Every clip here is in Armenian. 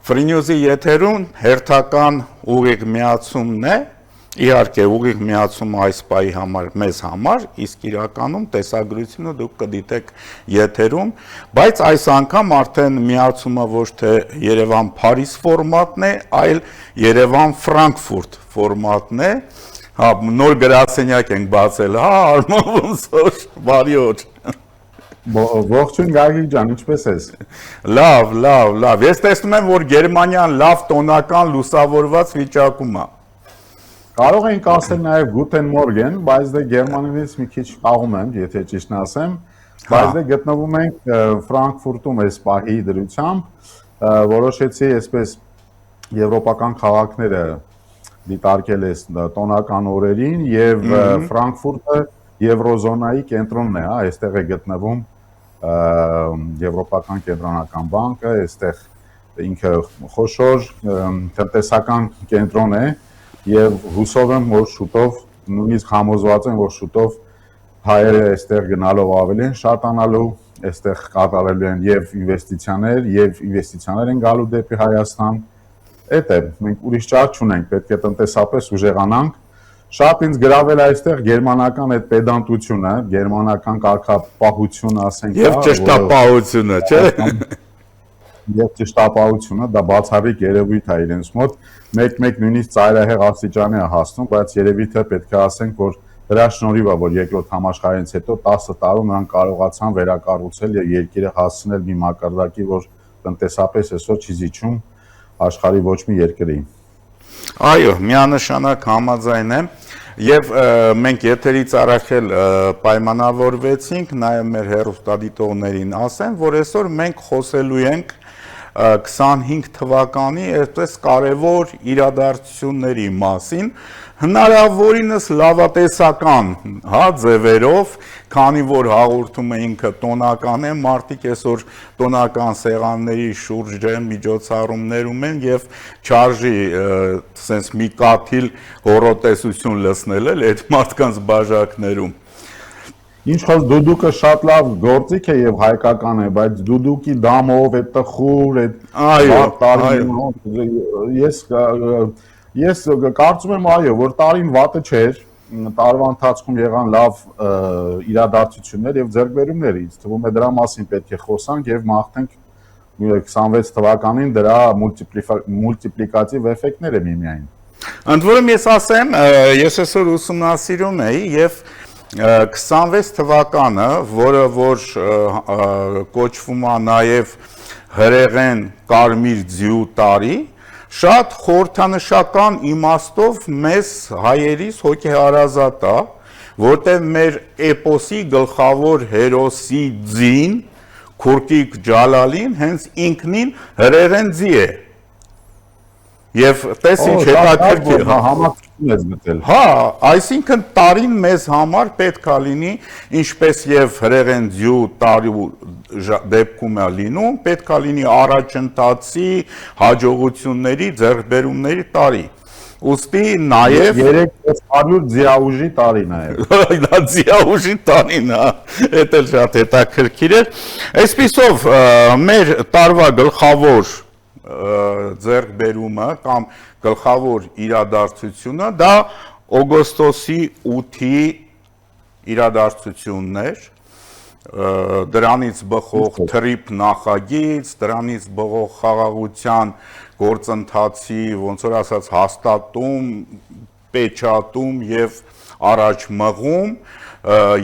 Ֆրինյուզի եթերում հերթական ուղիղ միացումն է, իհարկե ուղիղ միացումը այս պահի համար մեզ համար, իսկ իրականում տեսագրությունը դուք կդիտեք եթերում, բայց այս անգամ արդեն միացումը ոչ թե Երևան-Փարիզ ֆորմատն է, այլ Երևան-Ֆրանկֆուրտ ֆորմատն է, նոր գրասենյակ ենք բացել, Արման ոնց որ, բարի օր։ Ողջույն Գագիկ ջան, ինչպես ես։ Լավ։ Ես տեսնում եմ, որ Գերմանիան լավ տոնական լուսավորված վիճակում է։ Կարող ենք ասել նաև Guten Morgen, բայց դե գերմաներենից մի քիչ աղում եմ, եթե ճիշտն ասեմ, բայց դե գտնվում ենք Ֆրանկֆուրտում այս պահի դրությամբ, որոշեցի այսպես եվրոպական քաղաքները դիտարկել այս տոնական օրերին եւ Ֆրանկֆուրտը Եվրոզոնայի կենտրոնն է, այստեղ է գտնվում Եվրոպական կենտրոնական բանկը, այստեղ ինքը խոշոր տնտեսական կենտրոն է եւ հուսով եմ, որ շուտով նույնիսկ համոզված եմ, որ շուտով հայերը այստեղ գնալով ավելի են շատանալու, այստեղ կատարելու են եւ ինվեստիցիաներ են գալու դեպի Հայաստան։ Էդ է, մենք ուրիշ ճար չունենք, պետք է տնտեսապես ուժեղանանք։ Շատ ինձ գրավել այստեղ գերմանական այդ պեդանտությունը, գերմանական կարգապահությունը, ասենք, եւ ճշտապահությունը, չէ՞։ Եվ ճշտապահությունը, դա բացառիկ երևույթ է իրենց մոտ, մեկ նույնիսկ ծայրահեղ աստիճանի է հասնում, բայց երևի թե պետք է ասենք, որ դրա շնորհիվ է, որ երկրորդ համաշխարհից հետո 10 տարում նրանք կարողացան վերակառուցել եւ երկիրը հասցնել մի մակարդակի, որ տնտեսապես այսօր չի զիջում աշխարհի ոչ մի երկրի։ Այո, միանշանակ համաձայն եմ եւ մենք եթերից առաջ էլ պայմանավորվեցինք նաեւ մեր հեռուստադիտողներին ասեմ, որ այսօր մենք խոսելու ենք 25 թվականի այսպես կարևոր իրադարձությունների մասին, հնարավորինս լավատեսական ձևերով, քանի որ հաղորդումը ինքը տոնական է, մարդիկ այսօր տոնական սեղանների շուրջ են, միջոցառումներում են եւ չարժի sense մի կաթիլ հոռոտեսություն լսնել էլ այդ մարդկանց բաժակներում։ Ինչ խոս դուդուկը շատ լավ գործիք է եւ հայկական է, բայց դուդուկի դամով, այդ տխուր, ես կարծում եմ այո, որ տարին վատը չէր, տարվա ընթացքում եղան լավ իրադարձություններ եւ ձեռքբերումներ, ինձ թվում է դրա մասին պետք է խոսանք եւ մաղթենք 26 թվականին դրա մուլտիպլիկատիվ էֆեկտները միմիայն։ Ընդ որում ես ասեմ, ես այսօր ուսումնասիրում էի եւ 26 թվականը, որը որ կոչվում է նաև հրեղեն կարմիր ձյու տարի, շատ խորհրդանշական իմաստով մեզ հայերիս հոգեհարազատ է, որտեղ մեր էպոսի գլխավոր հերոսի ձին, Քուրկիկ Ջալալին, հենց ինքնին հրեղեն ձի է։ Եվ տես ինչ հետաքրքիր համակարգում ես գտել։ Այսինքն տարին մեզ համար պետք է լինի, ինչպես եւ հրեղեն ձյու տարու դեպքում է լինում, պետք է լինի առաջընթացի, հաջողությունների, ձեռքբերումների տարի։ Ուստի նաեւ 300 ձիաուժի տարի նաեւ։ Դա ձիաուժի տարին է, դա էլ շատ հետաքրքիր է։ Այսպիսով մեր տարվա գլխավոր ձեռքբերումը կամ գլխավոր իրադարձությունը դա օգոստոսի 8-ի իրադարձությունն էր, դրանից բխող թրիփ նախագիծ, դրանից բխող խաղաղության գործընթացի, ոնց որ ասած, հաստատում, պեչատում եւ առաջ մղում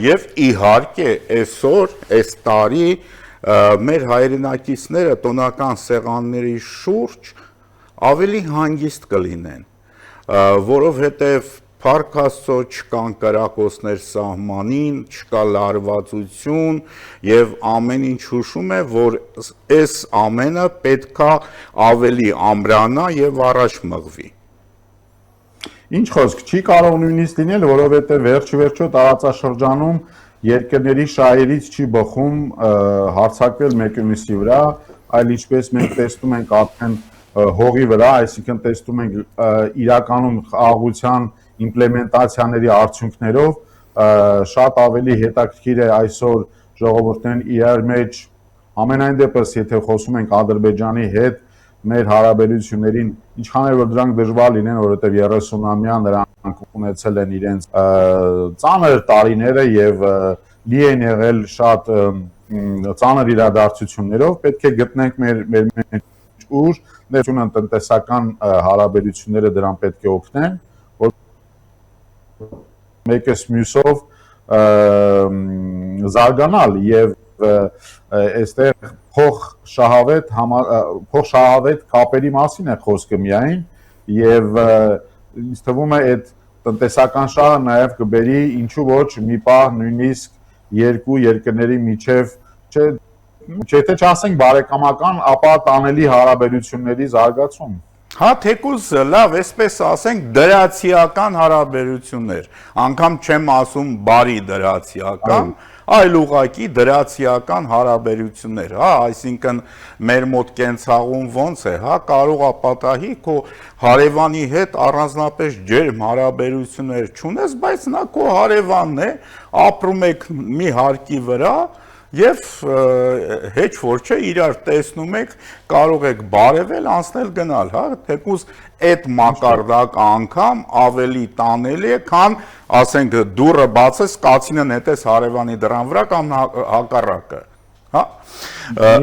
եւ իհարկե այսօր այս տարի մեր հայրենակիցները տոնական սեղանների շուրջ ավելի հանգիստ կլինեն, որովհետև Փառք Աստծո չկան կրակոցներ սահմանին, չկա լարվածություն եւ ամեն ինչ հուշում է, որ այս ամենը պետքա ավելի ամրանա եւ առաջ մղվի։ Ինչ խոսք, չի կարող նույնիսկ լինել, որովհետեւ վերջիվերջո տարածաշրջանում երկրների շահերից չի բխում հարձակվել մեկը մյուսի վրա, այլ ինչպես մենք տեսնում ենք արդեն հողի վրա, այսինքն տեսնում ենք իրականում խաղաղության իմպլեմենտացիաների արդյունքներով շատ ավելի հետաքրքիր է այսօր ժողովուրդներն իրար մեջ ամենայն դեպս եթե խոսում ենք Ադրբեջանի հետ մեր հարաբերություններին, ինչքան էլ որ դրանք դժվար լինեն, որովհետև 30-ամյա նրանք ունեցել են իրենց ծանր տարիները եւ լի են եղել շատ ծանր իրադարձություններով, պետք է գտնենք մեր մեջ ուժ, ներկայությունը տնտեսական հարաբերությունները դրան պետք է օգնեն, որ մեկս մյուսով զարգանալ եւ այստեղ փող շահավետ կապերի մասին է խոսքը միայն եւ ինձ թվում է այդ տնտեսական շահը նաեւ կբերի ինչու ոչ մի պահ նույնիսկ երկու երկրների միջև եթե չասենք բարեկամական, ապա տանելի հարաբերությունների զարգացում։ Հա, թեկուզ լավ, այսպես ասենք, դրացիական հարաբերություններ, անգամ չեմ ասում բարի դրացիական, այլ ուղղակի դրացիական հարաբերություններ, հա, այսինքն մեր մոտ կենցաղում ոնց է, հա, կարող է պատահի քո հարևանի հետ առանձնապես ջերմ հարաբերություններ չունես, բայց նա քո հարևանն է, ապրում եք մի հարկի վրա, Եվ հեչ որ չէ իրար տեսնում եք, կարող եք բարևել, անցնել գնալ, հա, թեկուզ այդ մակարդակ անգամ ավելի տանելի է, քան ասենք դուռը բացես, կացինը նետես հարևանի դռան վրա կամ հակառակը, հա։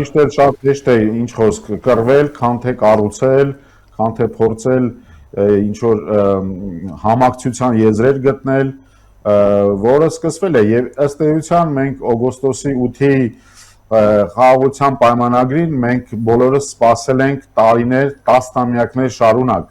Միշտ էլ շատ հեշտ է ինչ խոսք կռվել, քան թե կառուցել, քան թե փորձել ինչ որ համակցության եզրեր գտնել որը սկսվել է եւ ըստ էության մենք օգոստոսի 8-ի խաղաղության պայմանագրին մենք բոլորս սպասել ենք տարիներ, տասնամյակներ շարունակ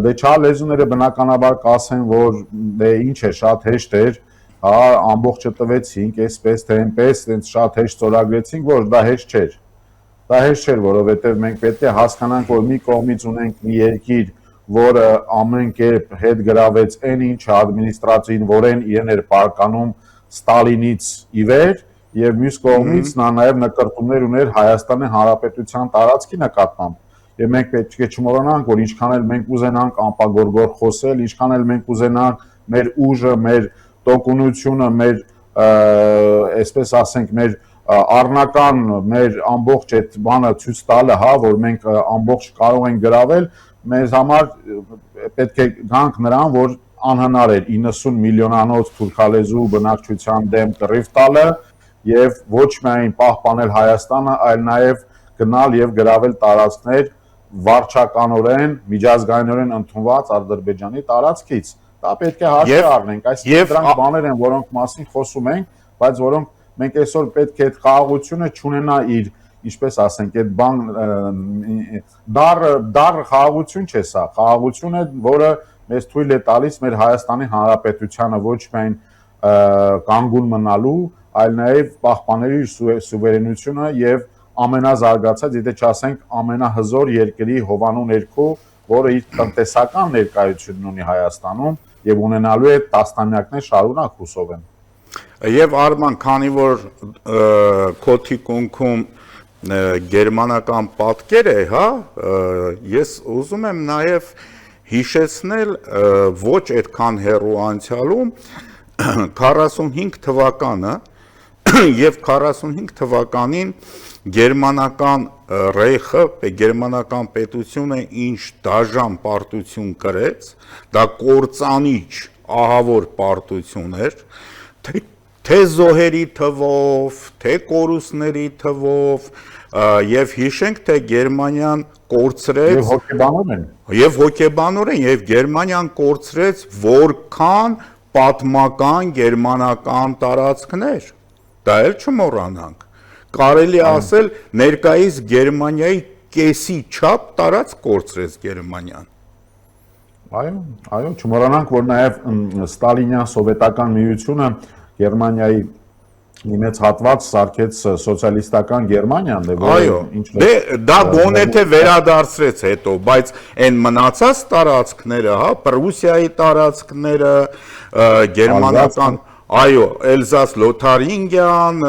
դե չար լեզուները բնականաբար կասեն որ դե ինչ է շատ հեշտ էր հա ամբողջը տվեցինք այսպես թե այնպես այնց շատ հեշտ ծորագրեցինք որ դա հեշտ չէր որովհետեւ մենք պետք է հասկանանք որ մի կողմից ունենք մի երկիր որը ամեն կերպ հետ գրավեց այն ինչը ադմինիստրացիին որեն իրեն էր պարկանում Ստալինից ի վեր եւ մյուս կողմից նա նաեւ նկարտումներ ուներ Հայաստանի Հանրապետության տարածքի նկատմամբ եւ մենք պետք է չմոռանանք որ ինչքան էլ մենք ուզենանք անպագորգոր խոսել ինչքան էլ մենք ուզենանք մեր ուժը մեր տոկունությունը մեր այսպես ասենք մեր առնական մեր ամբողջ այդ բանը ցույց տալը հա որ մենք ամբողջ կարող ենք գրավել մեզ համար պետք է գանք նրան, որ անհնար էր 90 միլիոնանոց թուրքալեզու բնակչության դեմ կռիվ տալը եւ ոչ միայն պահպանել Հայաստանը, այլ նաեւ գնալ եւ գրավել տարածքներ վարչականորեն, միջազգայինորեն ընդունված Ադրբեջանի տարածքից։ Դա պետք է հաշվի առնենք, այսինքն դրանք բաներ են, որոնք մասին խոսում ենք, բայց որոնք մենք այսօր պետք է այդ խաղաղությունը չունենա իր ինչպես ասենք, այդ բան դար խաղաղություն չէ սա, խաղաղություն է, որը մեզ թույլ է տալիս մեր Հայաստանի Հանրապետությանը ոչ միայն կանգուն մնալու, այլ նաև պահպանել իր սուվերենությունը եւ ամենազարգացած, եթե չասենք ամենահզոր երկրի հովանու ներքո, որը իր տնտեսական ներկայությունն ունի Հայաստանում եւ ունենալու է տասնամյակներ շարունակ հուսով եմ։ Եվ Արման, քանի որ քո թիկունքում գերմանական պատկեր է, հա, ես ուզում եմ նաև հիշեցնել ոչ այդքան հեռու անցյալում 45 թվականը եւ 45 թվականին գերմանական Ռեյխը, գերմանական պետությունը ինչ դաժան պարտություն կրեց, դա կործանիչ ահավոր պարտություն էր, թե զոհերի թվով, թե կորուստների թվով, եւ հիշենք, թե Գերմանիան կորցրեց եւ հոգեբանորեն եւ Գերմանիան կորցրեց որքան պատմական գերմանական տարածքներ, դա էլ չմոռանանք, կարելի ասել ներկայիս Գերմանիայի կեսի չափ տարածք կորցրեց Գերմանիան։ Այո, չմոռանանք, որ նաեւ Ստալինյան սովետական միությունը Գերմանիայի մի մեծ հատված սարքեց սոցիալիստական Գերմանիան, այո, դա գոնե թե վերադարձրեց հետո, բայց այն մնացած տարածքները, հա, Պրուսիայի տարածքները, գերմանական, այո, Էլզաս Լոթարինգիան,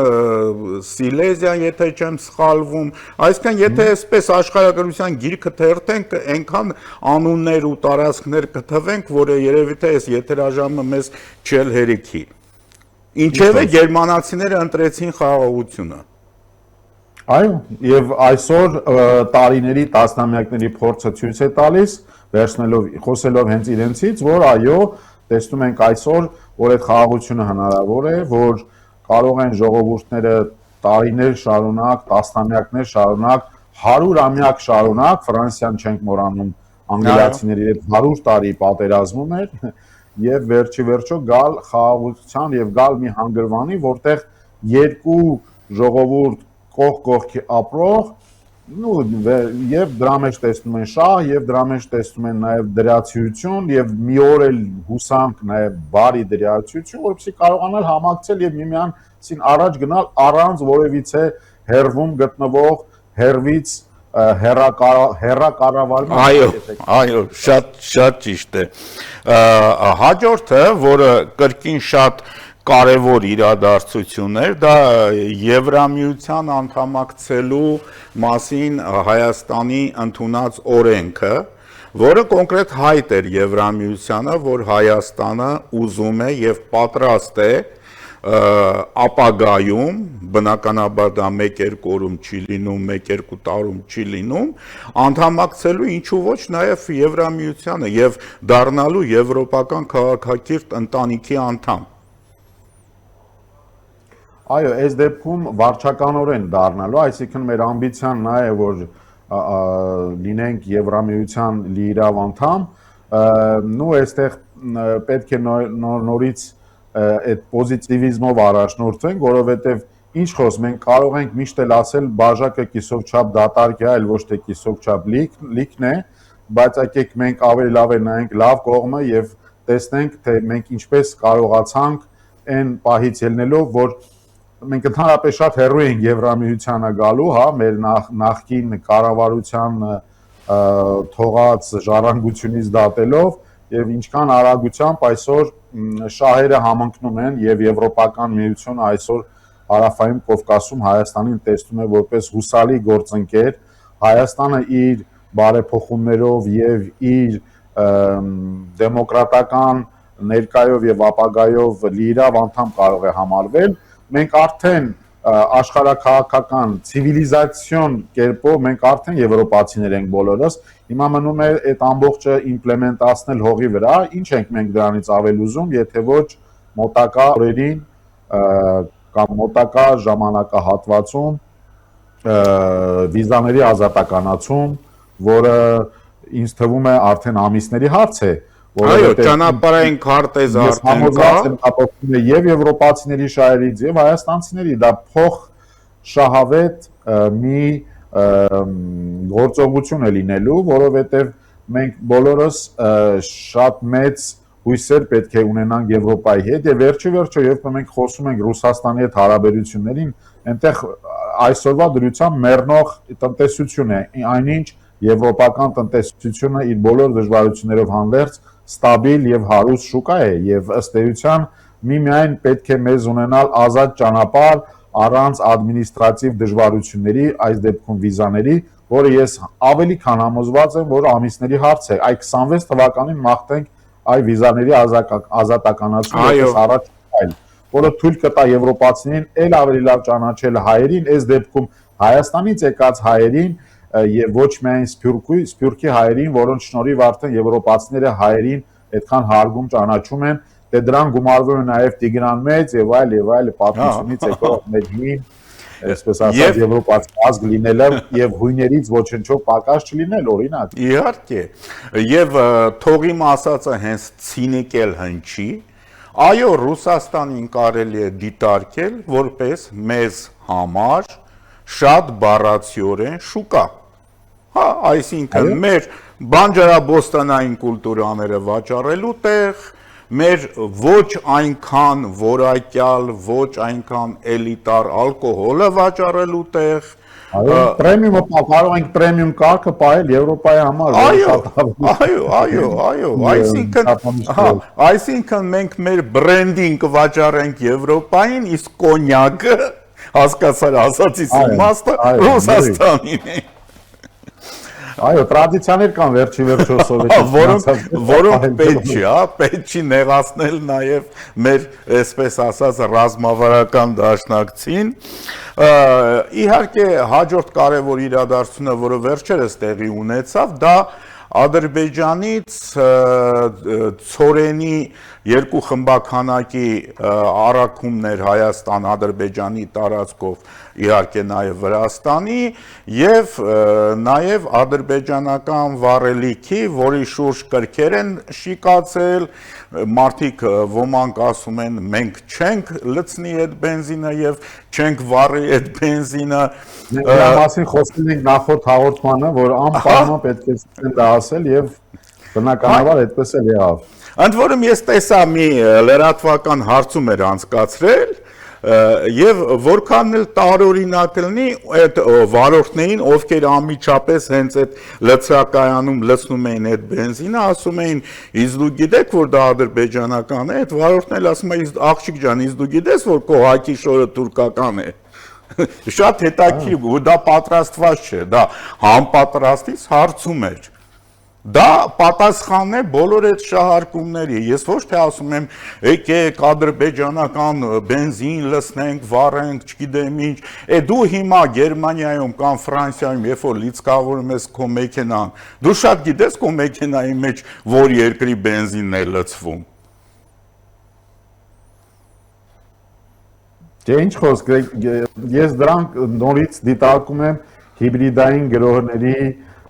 Սիլեզիան, եթե չեմ սխալվում, այսինքն եթե այսպես աշխարհագրության գիրքը թերթենք, այնքան անուններ ու տարածքներ կթվենք, որը երևի թե այս եթերաժամը մեզ չել հերիքի։ Ինչևէ գերմանացիները ընտրեցին խաղաղությունը։ Այո, եւ այսօր տարիների, տասնամյակների փորձը ցույց է տալիս, խոսելով հենց իրենցից, որ այո, տեսնում ենք այսօր, որ այդ խաղաղությունը հնարավոր է, որ կարող են ժողովուրդները տարիներ շարունակ, տասնամյակներ շարունակ, 100-ամյակ շարունակ, Ֆրանսիան չենք մոռանում, անգլիացիների հետ 100 տարի պատերազմում էր եւ վերջի վերջո գալ խաղաղության եւ գալ մի հանգրվանի, որտեղ երկու ժողովուրդ կողք կողքի ապրող, եւ դրա մեջ տեսնում են շահ, եւ դրա մեջ տեսնում են նաեւ դրացիություն եւ մի օր էլ հուսանք նաեւ բարի դրացիություն, որովհետեւ կարողանալ համակցել եւ միմյանցին առաջ գնալ առանց որևիցե հերվում գտնվող հերվից հերակառավարման։ Այո, շատ ճիշտ է։ Հաջորդը, որը կրկին շատ կարևոր իրադարձություն էր, դա Եվրամիության անդամակցելու մասին Հայաստանի ընդունած օրենքը, որը կոնկրետ հայտ էր Եվրամիությանը, որ Հայաստանը ուզում է եւ պատրաստ է ապագայում, բնականաբար դա 1-2 օրում չի լինում, 1-2 տարում չի լինում, անդամակցելու ինչու ոչ նաև Եվրամիությանը եւ դառնալու եվրոպական քաղաքակիրթ ընտանիքի անդամ։ Այո, այս դեպքում վարչականորեն դառնալու, այսինքն մեր ամբիցիան նա է, որ լինենք Եվրամիության լիիրավ անդամ, նու այստեղ պետք է նորից այդ պոզիտիվիզմով առաջնորդվենք, որովհետև ինչ խոս, մենք կարող ենք միշտ էլ ասել բաժակը կիսով չափ դատարկ է, այլ ոչ թե կիսով չափ լիքն է, բայց եկեք մենք ավելի լավ է նայենք լավ կողմը եւ տեսնենք, թե մենք ինչպես կարողացանք այն պահից ելնելով, որ մենք ընդհանրապես շատ հեռու ենք Եվրամիությանը գալու, հա, մեր նախկին կառավարության թողած ժառանգությունից դատելով եւ ինչքան արագությամբ այսօր շահերը համընկնում են եւ Եվրոպական միությունը այսօր Հարավային Կովկասում Հայաստանին տեսնում է որպես հուսալի գործընկեր, Հայաստանը իր բարեփոխումներով եւ իր դեմոկրատական ներկայով եւ ապագայով լիիրավ անդամ կարող է համարվել, մենք արդեն աշխարհաքաղաքական ցիվիլիզացիոն կերպով մենք արդեն եվրոպացիներ ենք բոլորս, հիմա մնում է այդ ամբողջը իմպլեմենտացնել հողի վրա, ինչ ենք մենք դրանից ավել ուզում, եթե ոչ մոտակա օրերին կամ մոտակա ժամանակահատվածում վիզաների ազատականացում, որը ինձ թվում է արդեն ամիսների հարց է, այո, ճանապարհային քարտեզ արդեն կա եւ եվրոպացիների շահերից եւ հայաստանցիների, դա փոխ շահավետ մի գործողություն է լինելու, որովհետեւ մենք բոլորս շատ մեծ հույսեր պետք է ունենանք Եվրոպայի հետ եւ վերջի երբ մենք խոսում ենք Ռուսաստանի հետ հարաբերություններին, այնտեղ այսօրվա դրությամբ մեռնող տնտեսություն է, այնինչ եվրոպական տնտեսությունը իր բոլոր դժվարություններով հանդերձ ստաբիլ եւ հարուստ շուկա է եւ ըստ էության միմիայն պետք է մեզ ունենալ ազատ ճանապարհ առանց ադմինիստրատիվ դժվարությունների, այս դեպքում վիզաների, որը ես ավելի քան համոզված եմ, որ ամիսների հարց է։ Այ 26 թվականին մաղթենք այ վիզաների ազատականացումը որպես առաջ այլ, որը թույլ կտա եվրոպացիներին ել ավելի լավ ճանաչել հայերին, այս դեպքում Հայաստանից եկած հայերին եւ ոչ միայն Սփյուռքի հայերին, որոնց շնորհիվ արդեն եվրոպացիները հայերին այդքան հարգում ճանաչում են, դե դրան գումարվում է նաեւ Տիգրան Մեծ եւ այլ պատմությունից եկող մեր հին, այսպես ասած, եվրոպացի ազգ լինելը եւ հույներից ոչնչով պակաս չլինել, օրինակ։ Իհարկե, եւ թողի ասածը հենց ցինիկել հնչի, այո, Ռուսաստանին կարելի է դիտարկել որպես մեզ համար շատ բառացիորեն շուկա։ Հա, այսինքն մեր բանջարաբոստանային կուլտուրաները վաճառելու տեղ, մեր ոչ այնքան որակյալ, ոչ այնքան էլիտար ալկոհոլը վաճառելու տեղ, պրեմիումը կարող ենք պրեմիում կարգը պահել Եվրոպայի համար։ Այո, այսինքն մենք մեր բրենդինգ կվաճառենք Եվրոպային, իսկ կոնյակը, հասկացար ասածից իմաստը, Ռուսաստանին է։ Այո, տրադիցիաներ կան վերջի վերջո սովետի որոնք պետք չի, պետք չի նեղացնել նաև մեր, այսպես ասած, ռազմավարական դաշնակցին։ Իհարկե, հաջորդ կարևոր իրադարձությունը, որը վերջերս տեղի ունեցավ, դա Ադրբեջանից ցորենի երկու խմբականակի առաքումներ Հայաստան, Ադրբեջանի տարածքով, իհարկե նաև Վրաստանի եւ նաև ադրբեջանական վառելիքի, որի շուրջ կրքեր են շիկացել, մարդիկ ոմանք ասում են մենք չենք լցնի այդ բենզինը եւ չենք վառի այդ բենզինը։ Դրա մասին խոսել ենք նախորդ հաղորդմանը, որ անպայման պետք է ցույց դա ասել եւ բնականաբար այդպես էլ եղավ։ Ընդ որում ես տեսա մի լրատվական հարցում էր անցկացրել եւ որքան էլ տարօրինակ լինի այդ վարորդներին, ովքեր անմիջապես հենց այդ լցրակայանում լցնում էին այդ բենզինը, ասում էին իսկ դու գիտեք որ դա ադրբեջանական է, այդ վարորդն էլ ասում է աղջիկ ջան, իսկ դու գիտես որ քո հակի շորը թուրքական է։ Շատ հետաքրքիր, ու դա պատրաստված չէ, դա համապատրաստից հարցում էր։ Դա պատասխանն է բոլոր այդ շահարկումների։ Ես ոչ թե ասում եմ, եկեք ադրբեջանական բենզին լցնենք, վառենք, չգիտեմ ինչ։ Դու հիմա Գերմանիայում կամ Ֆրանսիայում, երբ որ լիցքավորում ես քո մեքենան, դու շատ գիտես քո մեքենայի մեջ որ երկրի բենզինն է լցվում։ Դե ինչ խոսք, ես դրանք նորից դիտարկում եմ հիբրիդային գրոհների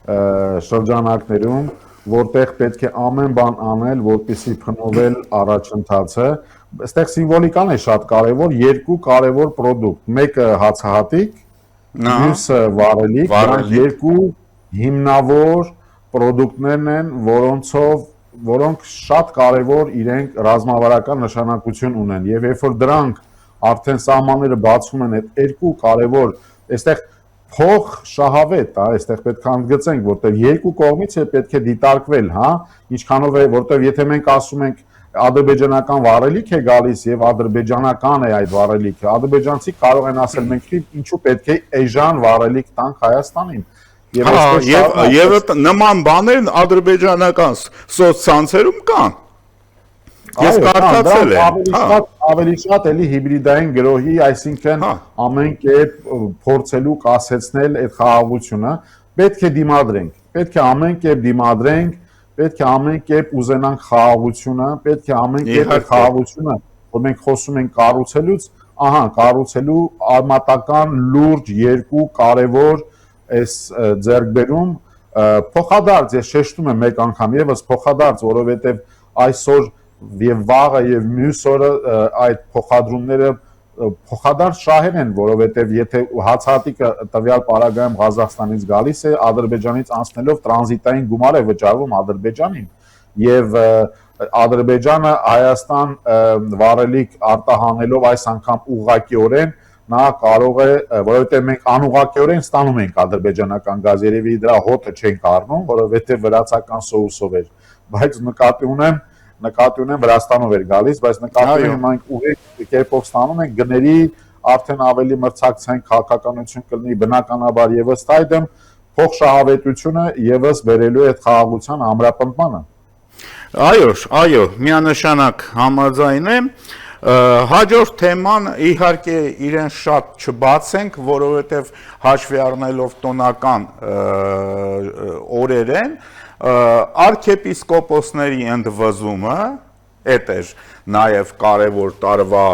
շրջանակներում, որտեղ պետք է ամեն բան անել, որպեսզի փնովել առաջընթացը, այստեղ սիմվոլիկան է շատ կարևոր, երկու կարևոր պրոդուկտ, մեկը հացահատիկ, մյուսը վառելիք, դրանք երկու հիմնավոր պրոդուկտներն են, որոնք շատ կարևոր իրենք ռազմավարական նշանակություն ունեն, եւ երբ որ դրանք արդեն սահմանները բացվում են այդ երկու կարևոր, այստեղ փող շահավետ, այստեղ պետք է ընդգծենք, որտեղ երկու կողմից է պետք է դիտարկվել, հա, ինչքանով է, որտեղ եթե մենք ասում ենք ադրբեջանական վառելիք է գալիս եւ ադրբեջանական է այդ վառելիքը, ադրբեջանցի կարող են ասել մենք ինչու պետք է էժան վառելիք տանք Հայաստանին։ Եվ նման բաներ ադրբեջանական սոցցանցերում կան։ Ես կարդացել եմ, ավելի շատ էլի հիբրիդային գրոհի, այսինքն ամեն կերպ փորձելու կասեցնել այդ խաղաղությունը, պետք է դիմադրենք, պետք է ամեն կերպ դիմադրենք, պետք է ամեն կերպ ուզենանք խաղաղությունը, պետք է ամեն կերպ այդ խաղաղությունը, որ մենք խոսում ենք կառուցելուց, կառուցելու արմատական լուրջ երկու կարևոր այս ձեռքբերում փոխադարձ, ես շեշտում եմ մեկ անգամ եւս փոխադարձ, որովհետեւ այսօր եւ վաղը եւ մյուս օրը այդ փոխադրումները փոխադարձ շահեր են, որովհետեւ եթե հացահատիկը տվյալ պարագայում Ղազախստանից գալիս է, Ադրբեջանից անցնելով տրանզիտային գումար է վճարվում Ադրբեջանին եւ Ադրբեջանը Հայաստան վառելիք արտահանելով այս անգամ ուղղակիորեն նա կարող է, որովհետեւ մենք անուղղակիորեն ստանում ենք ադրբեջանական գազ, երևի դրա հոտը չենք առնում, որովհետեւ վրացական սոուսով էր, բայց նկատի ունեմ Վրաստանով էր գալիս, բայց նկատի ունեմ մենք ուղիղ կերպով ստանում ենք գների արդեն ավելի մրցակցային քաղաքականություն կլինի բնականաբար եւս այդեմ փող շահավետությունը եւս բերելու է այդ խաղաղության ամրապնդմանը։ Այո, միանշանակ համաձայն եմ։ Հաջորդ թեման իհարկե իրեն շատ չբացենք, որովհետև հաշվի առնելով տոնական օրեր են, արքեպիսկոպոսների ընդվզումը, այդ էր նաև կարևոր տարվա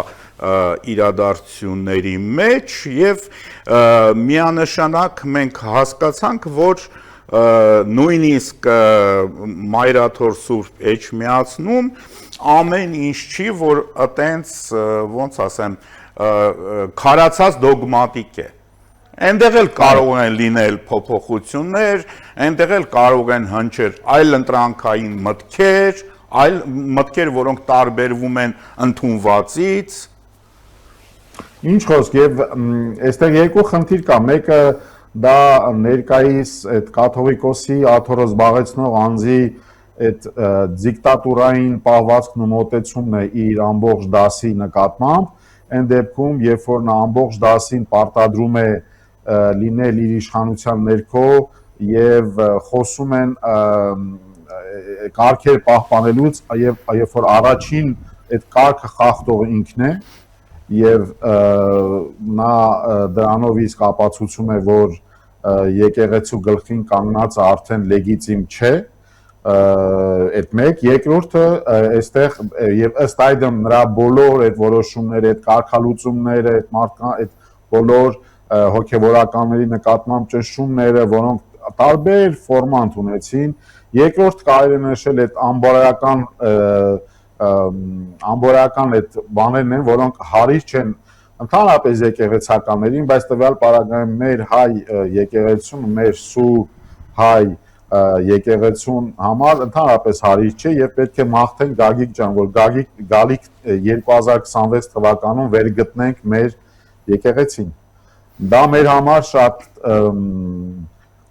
իրադարձությունների մեջ եւ միանշանակ մենք հասկացանք, որ նույնիսկ Մայրաթոր Սուրբ Էջմիածնում ամեն ինչ չի, որ այտենց ոնց ասեմ քարացած դոգմատիկ է։ Այնտեղ էլ կարող են լինել փոփոխություններ, այնտեղ էլ կարող են հնչել այլ ընտրանքային մտքեր, այլ մտքեր, որոնք տարբերվում են ընդունվածից։ Ինչ խոսք, եւ այստեղ երկու խնդիր կա, մեկը դա ներկայիս այդ կաթողիկոսի աթոռը զբաղեցնող անձի այդ դիկտատուրային պահվածքն ու մոտեցումն է իր ամբողջ դասի նկատմամբ, այն դեպքում, երբ որ նա ամբողջ դասին պարտադրում է լինել իր իշխանության ներքո եւ խոսում են կարգեր պահպանելուց եւ երբ որ առաջին այդ կարգը խախտողը ինքն է եւ նա դրանով իսկ ապացուցում է որ եկեղեցու գլխին կանգնածը արդեն լեգիտիմ չէ այդ մեկ երկրորդը այստեղ եւ ըստ այդմ նրա բոլոր այդ որոշումները այդ կարգալուծումները այդ մարդկան այդ բոլոր հոգեվորականների նկատմամբ ճնշումները որոնք տարբեր ֆորմանտ ունեցին երկրորդ կարելի է նշել այդ ամբորական այդ բաներն են որոնք հարիր չեն ընդհանրապես եկեղեցականներին բայց տվյալ պարագայում մեր հայ եկեղեցուն մեր սուրբ հայ եկեղեցուն համար ընդհանրապես հարիր չէ եւ պետք է մաղթենք Գագիկ ջան որ գալիք 2026 թվականում վերգտնենք մեր եկեղեցին դա մեր համար շատ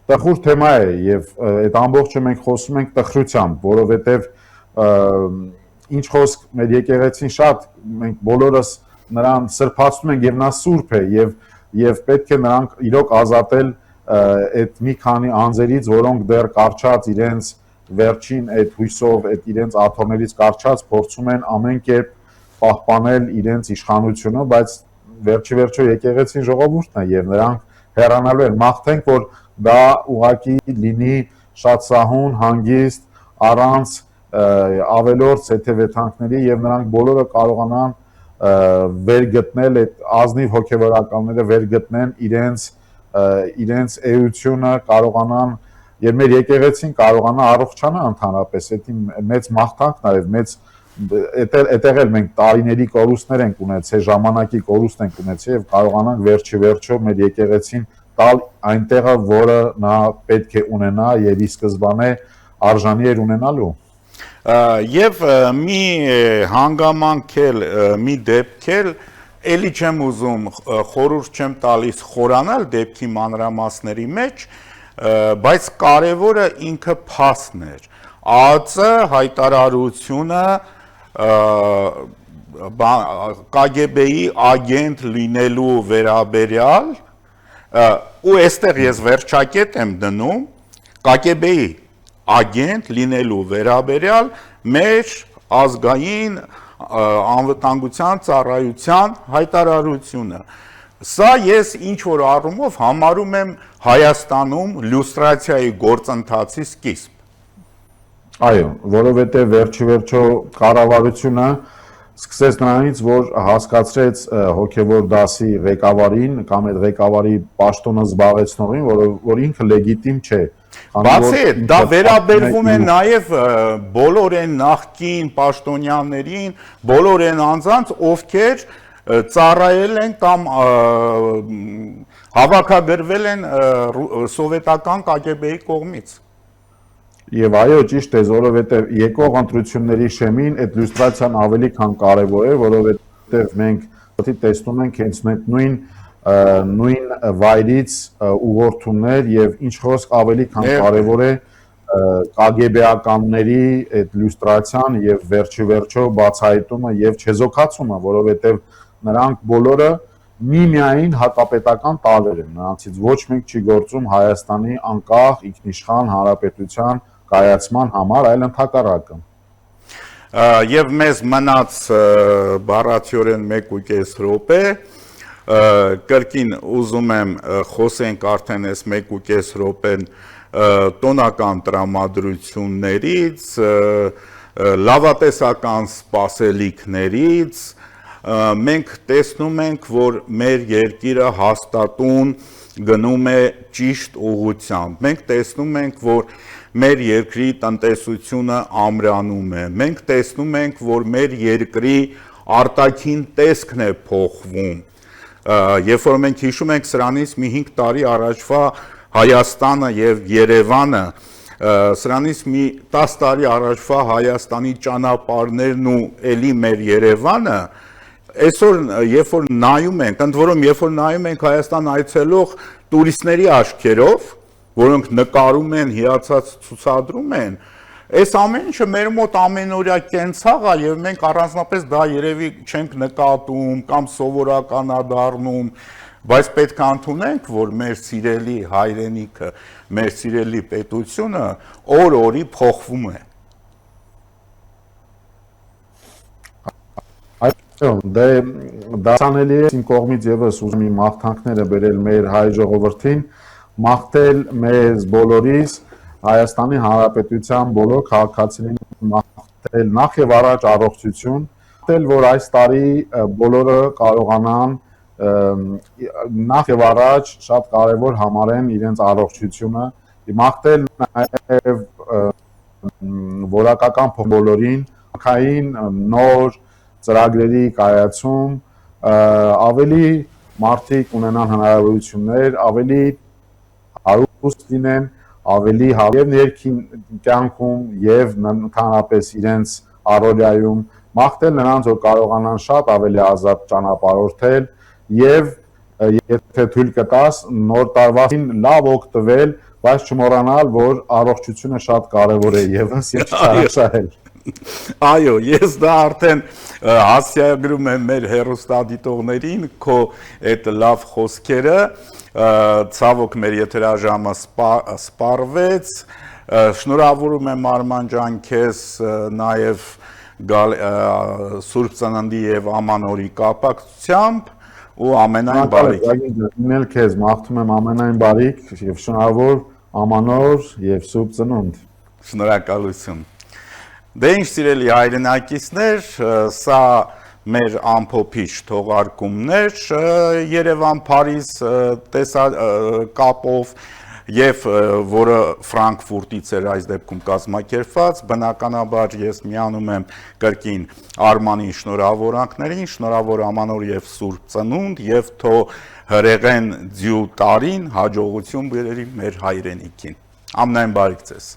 տխուր թեմա է եւ այդ ամբողջը մենք խոսում ենք տխրությամբ որովհետեւ ինչ խոսք մեր եկեղեցին շատ մենք բոլորս նրան սրբացնում ենք եւ նա սուրբ է եւ պետք է նրանք իրոք ազատել այդ մի քանի անձերից որոնք դեռ կարճած իրենց վերջին այդ հույսով այդ իրենց աթոռներից կարճած փորձում են ամեն կերպ պահպանել իրենց իշխանությունը բայց վերջի եկեղեցին ժողովուրդն է եւ նրանք հեռանալու են մաղթենք որ դա ուղղակի լինի շատ սահուն հանգիստ առանց ավելորդ ցեթևեթանքների եւ նրանք բոլորը կարողանան վերգտնել այդ ազնիվ հոգեվորականները վերգտնեն իրենց էությունը կարողանան եւ մեր եկեղեցին կարողանա առողջանալ ընդհանրապես դա մեծ մաղթանքն է եւ մեծ այդտեղ էլ մենք տարիների կորուստներ ենք ունեցել ժամանակի կորուստ ենք ունեցել եւ կարողանանք վերջո մեր եկեղեցին տալ այնտեղը որը նա պետք է ունենա եւ ի սկզբանե արժանի էր ունենալու եւ մի հանգամանք էլ մի դեպք էլ էլի չեմ ուզում խորհուրդ չեմ տալիս խորանալ դեպքի մանրամասների մեջ բայց կարևորը ինքը փաստն էր ԱԱԾ հայտարարությունը KGB-ի ագենտ լինելու վերաբերյալ ու այստեղ ես վերջակետ եմ դնում KGB-ի ագենտ լինելու վերաբերյալ մեր ազգային անվտանգության ծառայության հայտարարությունը սա ես ինչ որ առումով համարում եմ Հայաստանում լյուստրացիայի գործընթացի սկիզբ այո որովհետեւ վերջո կառավարությունը սկսեց նրանից որ հասկացրեց հոգեվոր դասի ղեկավարին կամ այդ ղեկավարի պաշտոնը զբաղեցնողին որ ինքը լեգիտիմ չէ բացի դա վերաբերվում է նաև բոլոր այն նախկին պաշտոնյաներին բոլոր այն անձանց ովքեր ծառայել են կամ հավաքագրվել են սովետական KGB-ի կողմից Եվ այո, ճիշտ է, որովհետև եկող ընտրությունների շեմին այդ լյուստրացիան ավելի քան կարևոր է, որովհետև մենք տեսնում ենք հենց նույն վայրից ուղղորդումներ եւ ինչ խոսք ավելի քան կարևոր է KGB-ականների այդ լյուստրացիան եւ վերջո բացահայտումը եւ չեզոքացումը, որովհետև նրանք բոլորը միմիայն հակապետական տարրեր են, նրանցից ոչ մեկ չի գործում Հայաստանի անկախ ինքնիշխան հանրապետության կայացման համար, այլ ընդհակառակը։ Եվ մեզ մնաց բառացիորեն 1.5 րոպե, կրկին ուզում եմ խոսենք արդեն այս 1.5 րոպեն տոնական տրամադրություններից, լավատեսական սպասելիքներից, մենք տեսնում ենք, որ մեր երկիրը հաստատուն գնում է ճիշտ ուղղությամբ, մենք տեսնում ենք, որ մեր երկրի տնտեսությունը ամրանում է, մենք տեսնում ենք, որ մեր երկրի արտաքին տեսքն է փոխվում, երբ որ մենք հիշում ենք սրանից մի 5 տարի առաջվա Հայաստանը եւ Երևանը, սրանից մի 10 տարի առաջվա Հայաստանի ճանապարհներն ու էլի մեր Երևանը, այսօր երբ որ նայում ենք, ընդ որում երբ որ նայում ենք Հայաստան այցելող տուրիստների աչքերով, որոնք նկարում են, հիացած ցուցադրում են, այս ամեն ինչը մեր մոտ ամենօրյա կենցաղ է եւ մենք առանձնապես դա երևի չենք նկատում կամ սովորականա դառնում, Բայց պետք է ընդունենք, որ մեր սիրելի հայրենիքը, մեր սիրելի պետությունը օր-օրի փոխվում է։ Այո, դե դասանելի է իմ կողմից եւս ուզում եմ մաղթանքները բերել մեր հայ ժողովրդին, մաղթել մեզ բոլորիս, Հայաստանի Հանրապետության բոլոր քաղաքացիներին մաղթել նախ եւ առաջ առողջություն, մաղթել, որ այս տարի բոլորը կարողանան նախ եւ առաջ շատ կարեւոր համարեն իրենց առողջությունը, մաղթել նաեւ որակական բոլորին, քաղաքային նոր ծրագրերի կայացում, ավելի մարդիկ ունենան հնարավորություններ, ավելի հարուստ լինեն, ավելի եւ ներքին կյանքում եւ ընդհանրապես իրենց առօրյայում մաղթել նրանց, որ կարողանան շատ ավելի ազատ ճանապարհորդել եւ եթե թույլ կտաս նոր տարվային լավ օգտվել, բայց չմոռանալ, որ առողջությունը շատ կարեւոր է եւս եւ չարաշահել։ Այո, ես դա արդեն հասցեագրում եմ մեր հեռուստադիտողներին քո այդ լավ խոսքերը, ցավոք մեր եթերաժամը սպառվեց, շնորհավորում եմ Արման ջան քեզ նաև Սուրբ Ծննդի եւ Ամանորի կապակցությամբ ու ամենայն բարիք։ Ինել քեզ մաղթում եմ ամենայն բարիք եւ շնորհավոր Ամանոր եւ Սուրբ Ծնունդ։ Շնորհակալություն։ Դե ինչ սիրելի հայրենակիցներ, սա մեր ամփոփիչ թողարկումներ Երևան-Փարիզ կապով եւ որը Ֆրանկֆուրտից էր այս դեպքում կազմակերպված, բնականաբար ես միանում եմ կրկին Արմանին շնորհավորանքներին, շնորհավոր Ամանոր եւ Սուրբ Ծնունդ եւ թո հրեղեն ձյու տարին հաջողություն բերերի մեր հայրենիքին։ Ամենայն բարիք ձեզ։